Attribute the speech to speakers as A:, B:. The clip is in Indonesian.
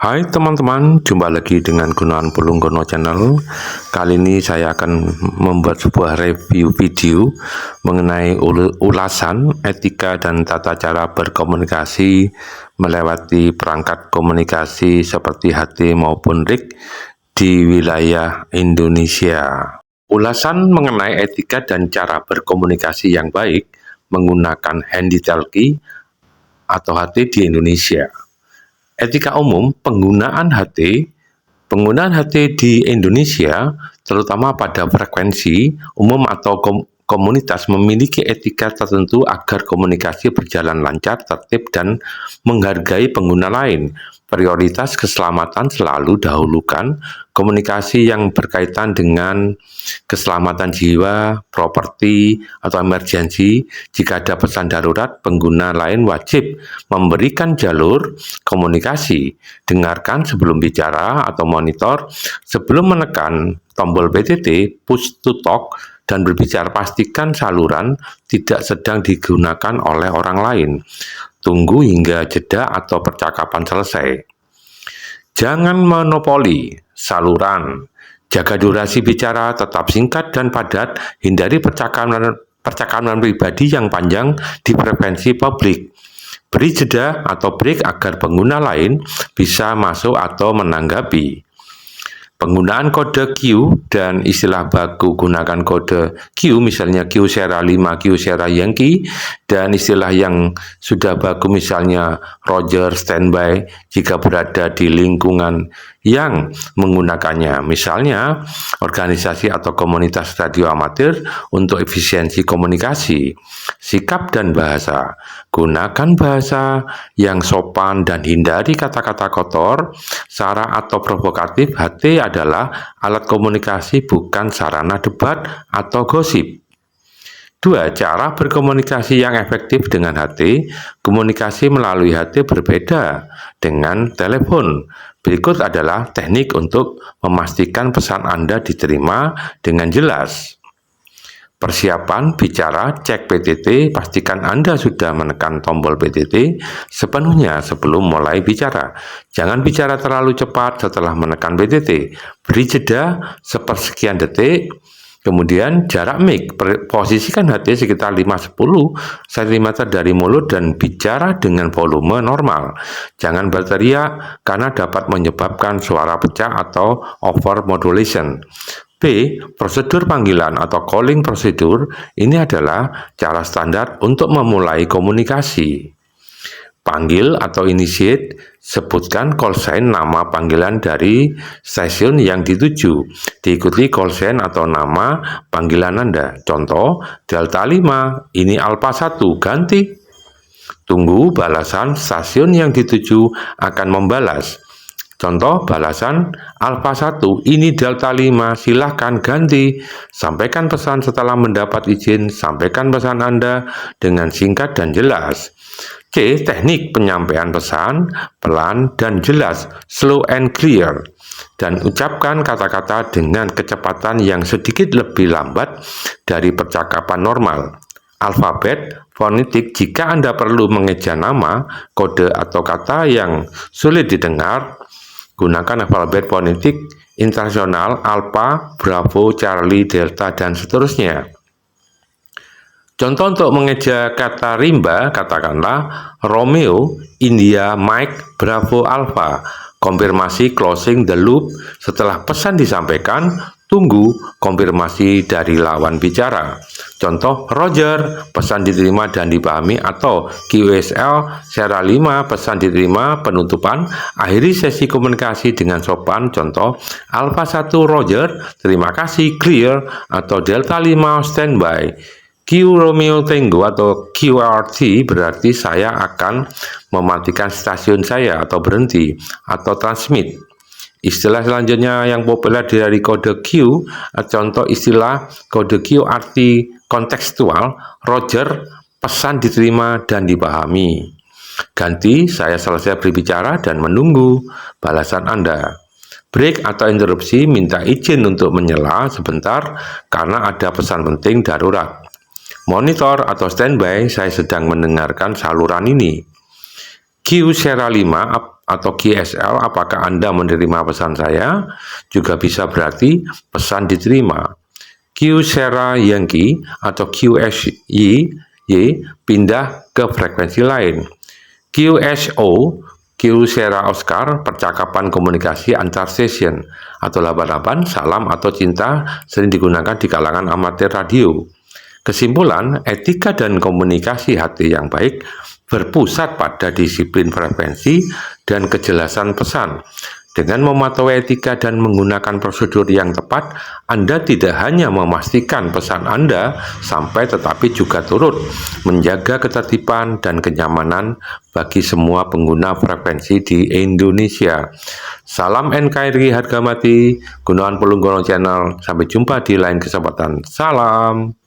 A: Hai teman-teman, jumpa lagi dengan Gunawan Pulunggono Channel. Kali ini saya akan membuat sebuah review video mengenai ulasan etika dan tata cara berkomunikasi melewati perangkat komunikasi seperti HT maupun RIK di wilayah Indonesia. Ulasan mengenai etika dan cara berkomunikasi yang baik menggunakan handy-talkie atau HT di Indonesia. Etika umum penggunaan HT di Indonesia, terutama pada frekuensi umum atau komunitas, memiliki etika tertentu agar komunikasi berjalan lancar, tertib, dan menghargai pengguna lain. Prioritas keselamatan selalu dahulukan. Komunikasi yang berkaitan dengan keselamatan jiwa, properti, atau emergensi. Jika ada pesan darurat, pengguna lain wajib memberikan jalur komunikasi. Dengarkan sebelum bicara atau monitor. Sebelum menekan tombol PTT, push to talk, dan berbicara, pastikan saluran tidak sedang digunakan oleh orang lain. Tunggu hingga jeda atau percakapan selesai. Jangan monopoli saluran. Jaga durasi bicara, tetap singkat dan padat. Hindari percakapan pribadi yang panjang di frekuensi publik. Beri jeda atau break agar pengguna lain bisa masuk atau menanggapi. Penggunaan kode Q dan istilah baku, gunakan kode Q, misalnya Q Sierra 5, Q Sierra Yankee, dan istilah yang sudah baku misalnya Roger, standby, jika berada di lingkungan yang menggunakannya, misalnya organisasi atau komunitas radio amatir untuk efisiensi komunikasi. Sikap dan bahasa, gunakan bahasa yang sopan dan hindari kata-kata kotor, sara atau provokatif. HT adalah alat komunikasi, bukan sarana debat atau gosip. 2. Cara berkomunikasi yang efektif dengan HT. Komunikasi melalui HT berbeda dengan telepon. Berikut adalah teknik untuk memastikan pesan Anda diterima dengan jelas. Persiapan bicara, cek PTT, pastikan Anda sudah menekan tombol PTT sepenuhnya sebelum mulai bicara. Jangan bicara terlalu cepat setelah menekan PTT. Beri jeda sepersekian detik. Kemudian jarak mic, posisikan HT sekitar 5-10 cm dari mulut dan bicara dengan volume normal. Jangan berteriak karena dapat menyebabkan suara pecah atau over modulation. B. Prosedur panggilan atau calling procedure. Ini adalah cara standar untuk memulai komunikasi. Panggil atau initiate, sebutkan call sign nama panggilan dari stasiun yang dituju, diikuti call sign atau nama panggilan Anda. Contoh, Delta 5, ini Alpha 1, ganti. Tunggu balasan stasiun yang dituju akan membalas. Contoh balasan Alpha 1, ini Delta 5, silahkan ganti. Sampaikan pesan setelah mendapat izin. Sampaikan pesan Anda dengan singkat dan jelas. C. Teknik penyampaian pesan, pelan dan jelas, slow and clear. Dan ucapkan kata-kata dengan kecepatan yang sedikit lebih lambat dari percakapan normal. Alfabet fonetik, jika Anda perlu mengeja nama, kode atau kata yang sulit didengar, gunakan alfabet fonetik internasional, Alpha, Bravo, Charlie, Delta, dan seterusnya. Contoh untuk mengeja kata rimba, katakanlah Romeo, India, Mike, Bravo, Alpha. Konfirmasi closing the loop. Setelah pesan disampaikan, tunggu konfirmasi dari lawan bicara. Contoh Roger, pesan diterima dan dipahami, atau QSL Sierra 5, pesan diterima, penutupan. Akhiri sesi komunikasi dengan sopan. Contoh Alpha 1 Roger, terima kasih, clear, atau Delta 5 standby. Q Romeo Tango atau QRT berarti saya akan mematikan stasiun saya atau berhenti atau transmit. Istilah selanjutnya yang populer dari kode Q, contoh istilah kode QRT kontekstual, Roger, pesan diterima dan dipahami. Ganti, saya selesai berbicara dan menunggu balasan Anda. Break atau interupsi, minta izin untuk menyela sebentar karena ada pesan penting darurat. Monitor atau standby, saya sedang mendengarkan saluran ini. Kyocera 5 atau KSL, apakah Anda menerima pesan saya? Juga bisa berarti pesan diterima. Kyocera Yankee atau QSY pindah ke frekuensi lain. QSO, Kyocera Oscar, percakapan komunikasi antar stasiun, atau 88, salam atau cinta, sering digunakan di kalangan amatir radio. Kesimpulan, etika dan komunikasi hati yang baik berpusat pada disiplin frekuensi dan kejelasan pesan. Dengan mematuhi etika dan menggunakan prosedur yang tepat, Anda tidak hanya memastikan pesan Anda sampai, tetapi juga turut menjaga ketertiban dan kenyamanan bagi semua pengguna frekuensi di Indonesia. Salam NKRI harga mati, Gunawan Pulunggono Channel. Sampai jumpa di lain kesempatan. Salam.